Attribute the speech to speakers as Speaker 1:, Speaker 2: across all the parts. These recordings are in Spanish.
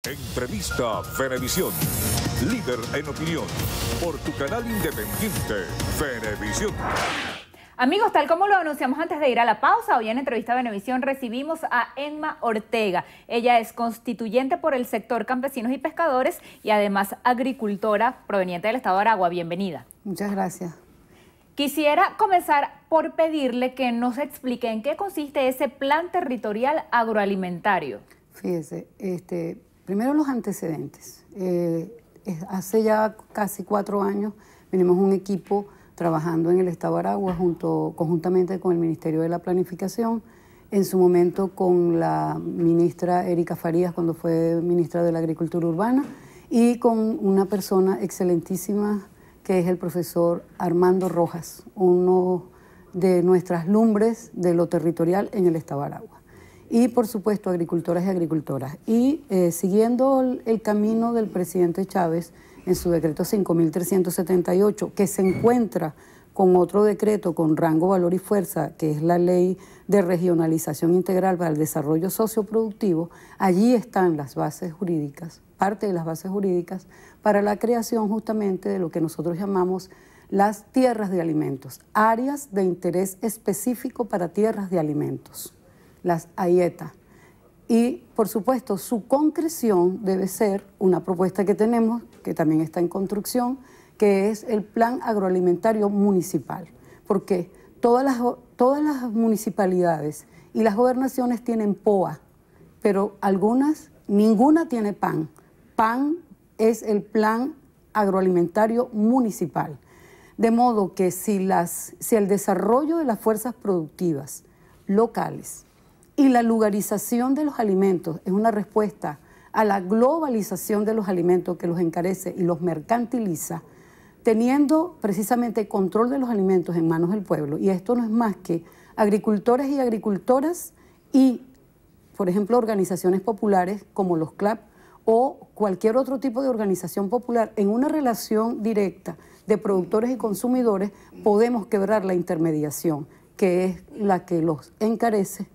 Speaker 1: Entrevista Venevisión, líder en opinión, por tu canal independiente, Venevisión.
Speaker 2: Amigos, tal como lo anunciamos antes de ir a la pausa, hoy en Entrevista Venevisión recibimos a Emma Ortega. Ella es constituyente por el sector campesinos y pescadores y además agricultora proveniente del estado de Aragua. Bienvenida.
Speaker 3: Muchas gracias.
Speaker 2: Quisiera comenzar por pedirle que nos explique en qué consiste ese plan territorial agroalimentario.
Speaker 3: Fíjese, primero los antecedentes. Hace ya casi 4 años venimos un equipo trabajando en el estado de Aragua conjuntamente con el Ministerio de la Planificación, en su momento con la ministra Erika Farías cuando fue ministra de la Agricultura Urbana y con una persona excelentísima que es el profesor Armando Rojas, uno de nuestras lumbres de lo territorial en el estado de Aragua. Y por supuesto agricultoras y agricultoras. Y siguiendo el camino del presidente Chávez en su decreto 5.378, que se encuentra con otro decreto con rango, valor y fuerza, que es la Ley de Regionalización Integral para el Desarrollo Socioproductivo, allí están las bases jurídicas, parte de las bases jurídicas, para la creación justamente de lo que nosotros llamamos las tierras de alimentos, áreas de interés específico para tierras de alimentos, las AIETA. Y, por supuesto, su concreción debe ser una propuesta que tenemos, que también está en construcción, que es el Plan Agroalimentario Municipal. Porque todas las municipalidades y las gobernaciones tienen POA, pero ninguna tiene PAN. PAN es el Plan Agroalimentario Municipal. De modo que si el desarrollo de las fuerzas productivas locales y la lugarización de los alimentos es una respuesta a la globalización de los alimentos que los encarece y los mercantiliza, teniendo precisamente control de los alimentos en manos del pueblo. Y esto no es más que agricultores y agricultoras y, por ejemplo, organizaciones populares como los CLAP o cualquier otro tipo de organización popular en una relación directa de productores y consumidores, podemos quebrar la intermediación, que es la que los encarece,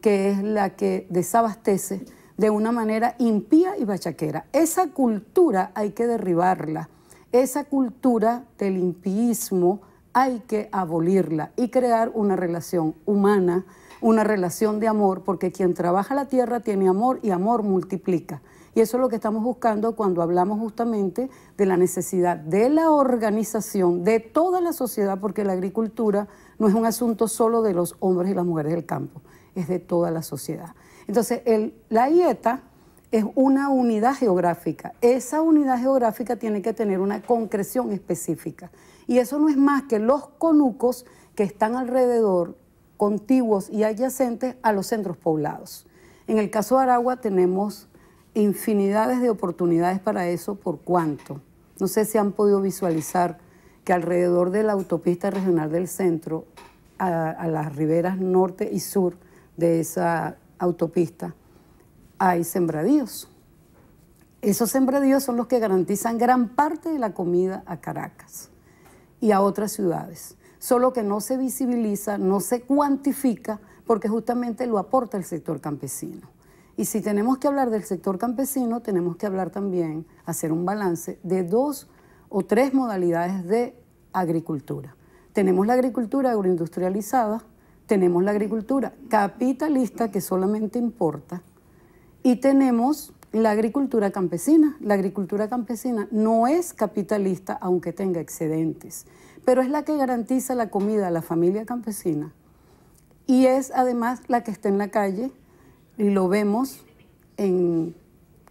Speaker 3: que es la que desabastece de una manera impía y bachaquera. Esa cultura hay que derribarla, esa cultura del impiísmo hay que abolirla y crear una relación humana, una relación de amor, porque quien trabaja la tierra tiene amor y amor multiplica. Y eso es lo que estamos buscando cuando hablamos justamente de la necesidad de la organización de toda la sociedad, porque la agricultura no es un asunto solo de los hombres y las mujeres del campo, es de toda la sociedad. Entonces, la IETA es una unidad geográfica. Esa unidad geográfica tiene que tener una concreción específica. Y eso no es más que los conucos que están alrededor, contiguos y adyacentes a los centros poblados. En el caso de Aragua tenemos infinidades de oportunidades para eso. ¿Por cuánto? No sé si han podido visualizar que alrededor de la autopista regional del centro, a las riberas norte y sur de esa autopista, hay sembradíos. Esos sembradíos son los que garantizan gran parte de la comida a Caracas y a otras ciudades. Solo que no se visibiliza, no se cuantifica, porque justamente lo aporta el sector campesino. Y si tenemos que hablar del sector campesino, tenemos que hablar también, hacer un balance de 2 o 3 modalidades de agricultura. Tenemos la agricultura agroindustrializada, tenemos la agricultura capitalista que solamente importa y tenemos la agricultura campesina. La agricultura campesina no es capitalista aunque tenga excedentes, pero es la que garantiza la comida a la familia campesina y es además la que está en la calle. Y lo vemos en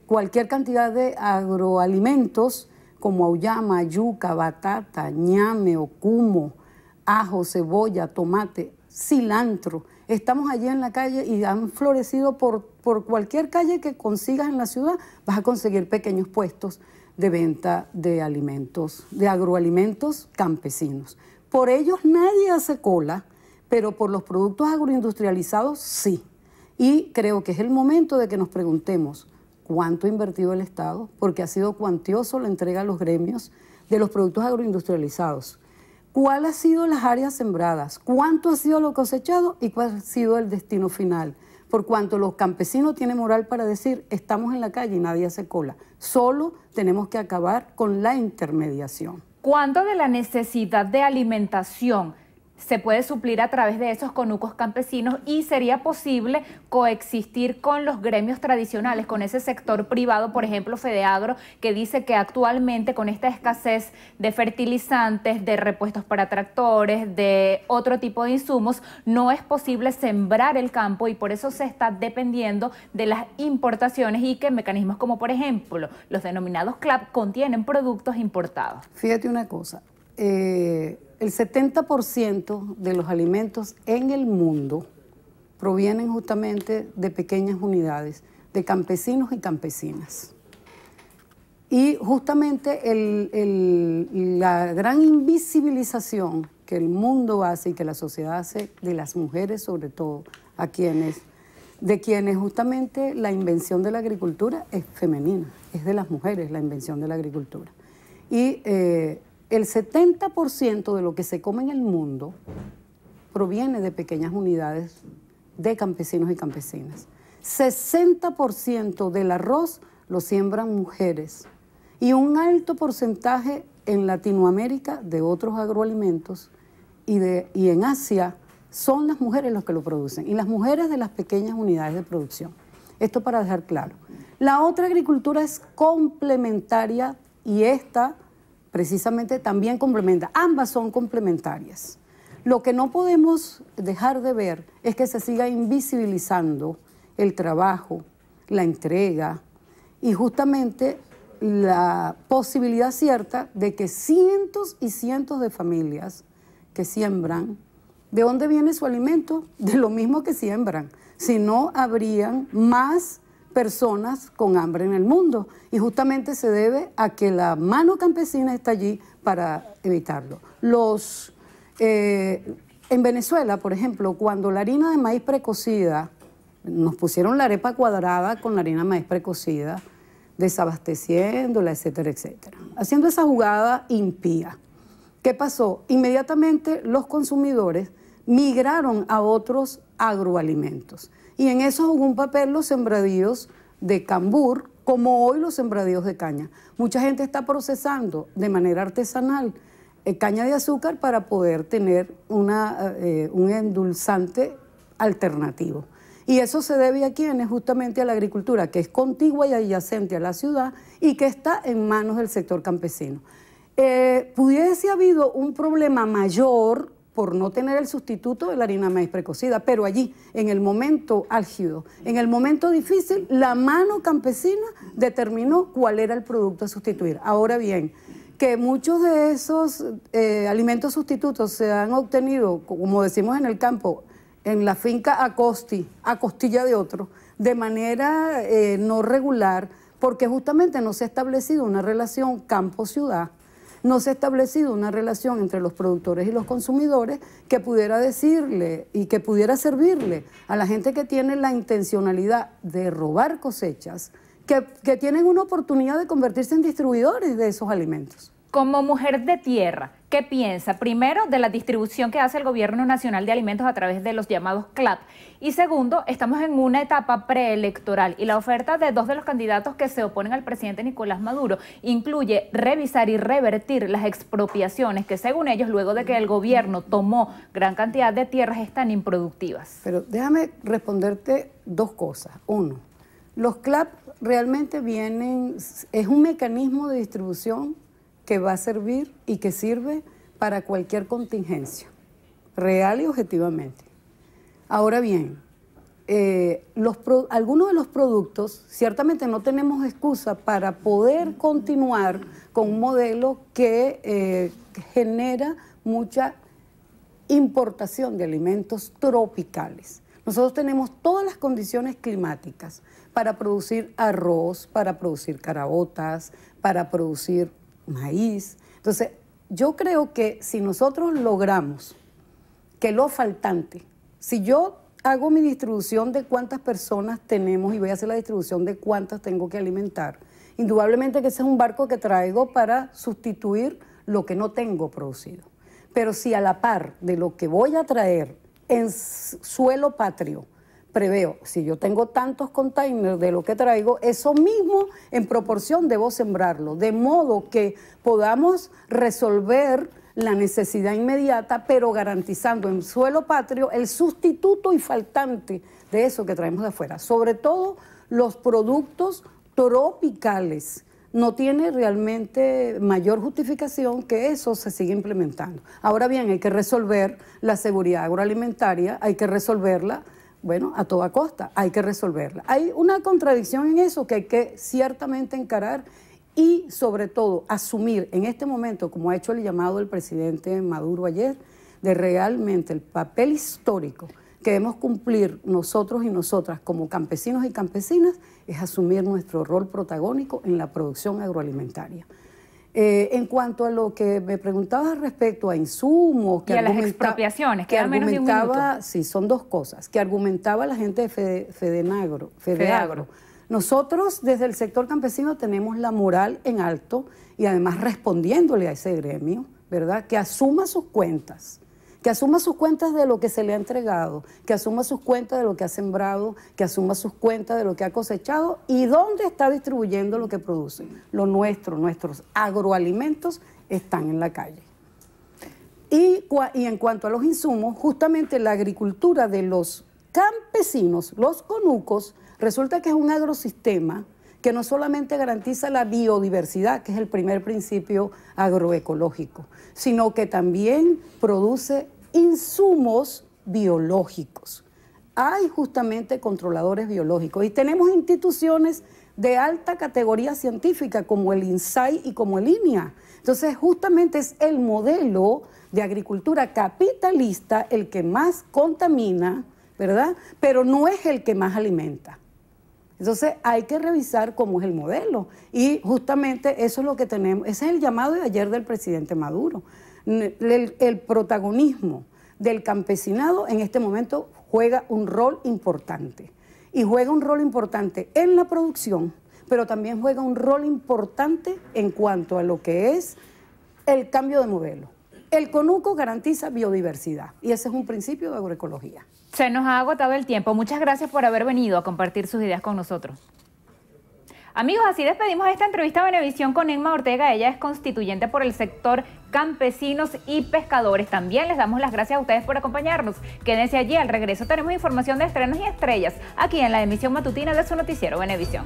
Speaker 3: cualquier cantidad de agroalimentos como auyama, yuca, batata, ñame, ocumo, ajo, cebolla, tomate, cilantro. Estamos allí en la calle y han florecido por cualquier calle que consigas en la ciudad, vas a conseguir pequeños puestos de venta de alimentos, de agroalimentos campesinos. Por ellos nadie hace cola, pero por los productos agroindustrializados sí. Y creo que es el momento de que nos preguntemos cuánto ha invertido el Estado, porque ha sido cuantioso la entrega a los gremios de los productos agroindustrializados. ¿Cuál ha sido las áreas sembradas? ¿Cuánto ha sido lo cosechado? ¿Y cuál ha sido el destino final? por cuanto los campesinos tienen moral para decir, estamos en la calle y nadie hace cola. Solo tenemos que acabar con la intermediación.
Speaker 2: ¿Cuánto de la necesidad de alimentación se puede suplir a través de esos conucos campesinos y sería posible coexistir con los gremios tradicionales, con ese sector privado, por ejemplo Fedeagro, que dice que actualmente con esta escasez de fertilizantes, de repuestos para tractores, de otro tipo de insumos, no es posible sembrar el campo y por eso se está dependiendo de las importaciones y que mecanismos como por ejemplo los denominados CLAP contienen productos importados?
Speaker 3: Fíjate una cosa, el 70% de los alimentos en el mundo provienen justamente de pequeñas unidades, de campesinos y campesinas. Y justamente la gran invisibilización que el mundo hace y que la sociedad hace de las mujeres sobre todo, de quienes justamente la invención de la agricultura es femenina, es de las mujeres la invención de la agricultura. Y el 70% de lo que se come en el mundo proviene de pequeñas unidades de campesinos y campesinas. 60% del arroz lo siembran mujeres y un alto porcentaje en Latinoamérica de otros agroalimentos y en Asia son las mujeres los que lo producen y las mujeres de las pequeñas unidades de producción. Esto para dejar claro. La otra agricultura es complementaria y esta precisamente también complementa, ambas son complementarias. Lo que no podemos dejar de ver es que se siga invisibilizando el trabajo, la entrega y justamente la posibilidad cierta de que cientos y cientos de familias que siembran, ¿de dónde viene su alimento? De lo mismo que siembran, si no habrían más personas con hambre en el mundo y justamente se debe a que la mano campesina está allí para evitarlo. En Venezuela, por ejemplo, cuando la harina de maíz precocida, nos pusieron la arepa cuadrada con la harina de maíz precocida, desabasteciéndola, etcétera, etcétera, haciendo esa jugada impía. ¿Qué pasó? Inmediatamente los consumidores migraron a otros agroalimentos. Y en eso jugó un papel los sembradíos de cambur, como hoy los sembradíos de caña. Mucha gente está procesando de manera artesanal caña de azúcar para poder tener un endulzante alternativo. Y eso se debe a quiénes, justamente a la agricultura, que es contigua y adyacente a la ciudad y que está en manos del sector campesino. Pudiese habido un problema mayor por no tener el sustituto de la harina de maíz precocida, pero allí, en el momento álgido, en el momento difícil, la mano campesina determinó cuál era el producto a sustituir. Ahora bien, que muchos de esos alimentos sustitutos se han obtenido, como decimos en el campo, en la finca a costilla de otro, de manera no regular, porque justamente no se ha establecido una relación campo-ciudad, no se ha establecido una relación entre los productores y los consumidores que pudiera decirle y que pudiera servirle a la gente que tiene la intencionalidad de robar cosechas, que tienen una oportunidad de convertirse en distribuidores de esos alimentos.
Speaker 2: Como mujer de tierra, ¿qué piensa? Primero, de la distribución que hace el Gobierno Nacional de Alimentos a través de los llamados CLAP. Y segundo, estamos en una etapa preelectoral y la oferta de dos de los candidatos que se oponen al presidente Nicolás Maduro incluye revisar y revertir las expropiaciones que, según ellos, luego de que el gobierno tomó gran cantidad de tierras, están improductivas.
Speaker 3: Pero déjame responderte dos cosas. Uno, los CLAP realmente es un mecanismo de distribución que va a servir y que sirve para cualquier contingencia, real y objetivamente. Ahora bien, algunos de los productos, ciertamente no tenemos excusa para poder continuar con un modelo que genera mucha importación de alimentos tropicales. Nosotros tenemos todas las condiciones climáticas para producir arroz, para producir caraotas, para producir maíz. Entonces, yo creo que si nosotros logramos que lo faltante, si yo hago mi distribución de cuántas personas tenemos y voy a hacer la distribución de cuántas tengo que alimentar, indudablemente que ese es un barco que traigo para sustituir lo que no tengo producido. Pero si a la par de lo que voy a traer en suelo patrio preveo, si yo tengo tantos containers de lo que traigo, eso mismo en proporción debo sembrarlo, de modo que podamos resolver la necesidad inmediata, pero garantizando en suelo patrio el sustituto y faltante de eso que traemos de afuera. Sobre todo los productos tropicales. No tiene realmente mayor justificación que eso se siga implementando. Ahora bien, hay que resolver la seguridad agroalimentaria, hay que resolverla, bueno, a toda costa, hay que resolverla. Hay una contradicción en eso que hay que ciertamente encarar y sobre todo asumir en este momento, como ha hecho el llamado el presidente Maduro ayer, de realmente el papel histórico que debemos cumplir nosotros y nosotras como campesinos y campesinas, es asumir nuestro rol protagónico en la producción agroalimentaria. En cuanto a lo que me preguntabas respecto a insumos...
Speaker 2: Y a las expropiaciones, que menos de un minuto.
Speaker 3: Sí, son dos cosas, que argumentaba la gente de Fedeagro. Nosotros desde el sector campesino tenemos la moral en alto y además respondiéndole a ese gremio, ¿verdad? Que asuma sus cuentas. Que asuma sus cuentas de lo que se le ha entregado, que asuma sus cuentas de lo que ha sembrado, que asuma sus cuentas de lo que ha cosechado y dónde está distribuyendo lo que produce. Lo nuestro, nuestros agroalimentos están en la calle. Y en cuanto a los insumos, justamente la agricultura de los campesinos, los conucos, resulta que es un agrosistema que no solamente garantiza la biodiversidad, que es el primer principio agroecológico, sino que también produce insumos biológicos. Hay justamente controladores biológicos y tenemos instituciones de alta categoría científica como el INSAI y como el INIA. Entonces, justamente es el modelo de agricultura capitalista el que más contamina, ¿verdad? Pero no es el que más alimenta. Entonces hay que revisar cómo es el modelo y justamente eso es lo que tenemos, ese es el llamado de ayer del presidente Maduro. El protagonismo del campesinado en este momento juega un rol importante y juega un rol importante en la producción, pero también juega un rol importante en cuanto a lo que es el cambio de modelo. El conuco garantiza biodiversidad y ese es un principio de agroecología.
Speaker 2: Se nos ha agotado el tiempo. Muchas gracias por haber venido a compartir sus ideas con nosotros. Amigos, así despedimos esta entrevista a Venevisión con Emma Ortega. Ella es constituyente por el sector campesinos y pescadores. También les damos las gracias a ustedes por acompañarnos. Quédense allí. Al regreso tenemos información de estrenos y estrellas aquí en la emisión matutina de su noticiero Venevisión.